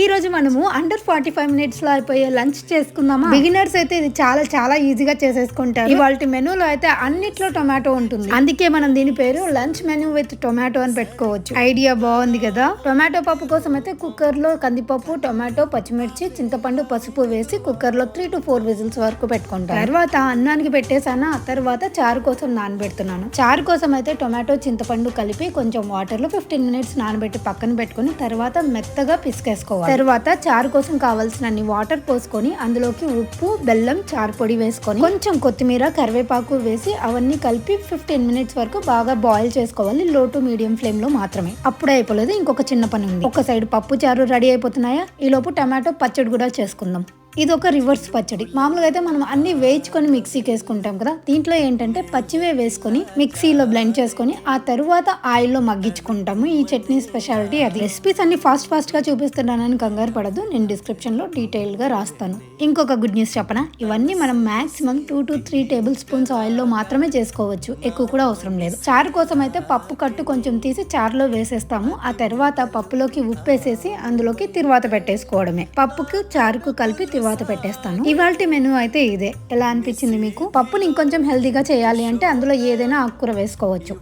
ఈ రోజు మనము అండర్ 45 మినిట్స్ లో అయిపోయే లంచ్ చేసుకుందామా. బిగినర్స్ అయితే ఇది చాలా చాలా ఈజీగా చేసేసుకుంటారు. ఇవాళ మెనూలో అయితే అన్నిట్లో టొమాటో ఉంటుంది, అందుకే మనం దీని పేరు లంచ్ మెనూ విత్ టొమాటో అని పెట్టుకోవచ్చు. ఐడియా బాగుంది కదా. టొమాటో పప్పు కోసం అయితే కుక్కర్ లో కందిపప్పు, టొమాటో, పచ్చిమిర్చి, చింతపండు, పసుపు వేసి కుక్కర్ లో 3 to 4 విజిల్స్ వరకు పెట్టుకుంటాను. తర్వాత అన్నానికి పెట్టేసానా, తర్వాత చారు కోసం నానబెడుతున్నాను. చారు కోసం అయితే టొమాటో, చింతపండు కలిపి కొంచెం వాటర్ లో 15 మినిట్స్ నానబెట్టి పక్కన పెట్టుకుని తర్వాత మెత్తగా పిసికేసుకోవాలి. తర్వాత చారు కోసం కావాల్సిన వాటర్ పోసుకొని అందులోకి ఉప్పు, బెల్లం, చారు పొడి వేసుకొని కొంచెం కొత్తిమీర, కరివేపాకు వేసి అవన్నీ కలిపి 15 మినిట్స్ వరకు బాగా బాయిల్ చేసుకోవాలి. లో టు మీడియం ఫ్లేమ్ లో మాత్రమే. అప్పుడే అయిపోలేదు, ఇంకొక చిన్న పని ఉంది. ఒక సైడ్ పప్పు చారు రెడీ అయిపోతున్నాయా, ఈ లోపు టమాటో పచ్చడి కూడా చేసుకుందాం. ఇది ఒక రివర్స్ పచ్చడి. మామూలుగా అయితే మనం అన్ని వేయించుకొని మిక్సీకి వేసుకుంటాం కదా, దీంట్లో ఏంటంటే పచ్చివే వేసుకొని మిక్సీలో బ్లెండ్ చేసుకొని ఆ తరువాత ఆయిల్లో మగ్గించుకుంటాము. ఈ చట్నీ స్పెషాలిటీ అది. రెసిపీస్ అన్ని ఫాస్ట్ గా చూపిస్తున్నానని కంగారు పడదు, నేను డిస్క్రిప్షన్ లో డీటెయిల్ గా రాస్తాను. ఇంకొక గుడ్ న్యూస్ చెప్పనా, ఇవన్నీ మనం మాక్సిమం 2 to 3 టేబుల్ స్పూన్స్ ఆయిల్లో మాత్రమే చేసుకోవచ్చు, ఎక్కువ కూడా అవసరం లేదు. చారు కోసం అయితే పప్పు కట్టు కొంచెం తీసి చారులో వేసేస్తాము. ఆ తర్వాత పప్పులోకి ఉప్పు వేసేసి అందులోకి తిరువాత పెట్టేసుకోవడమే. పప్పుకు చారుకు కలిపి తర్వాత పెట్టేస్తాను. ఇవాల్టి మెనూ అయితే ఇదే. ఎలా అనిపించింది మీకు? పప్పుని ఇంకొంచెం హెల్దీగా చేయాలి అంటే అందులో ఏదైనా ఆకుకూర వేసుకోవచ్చు.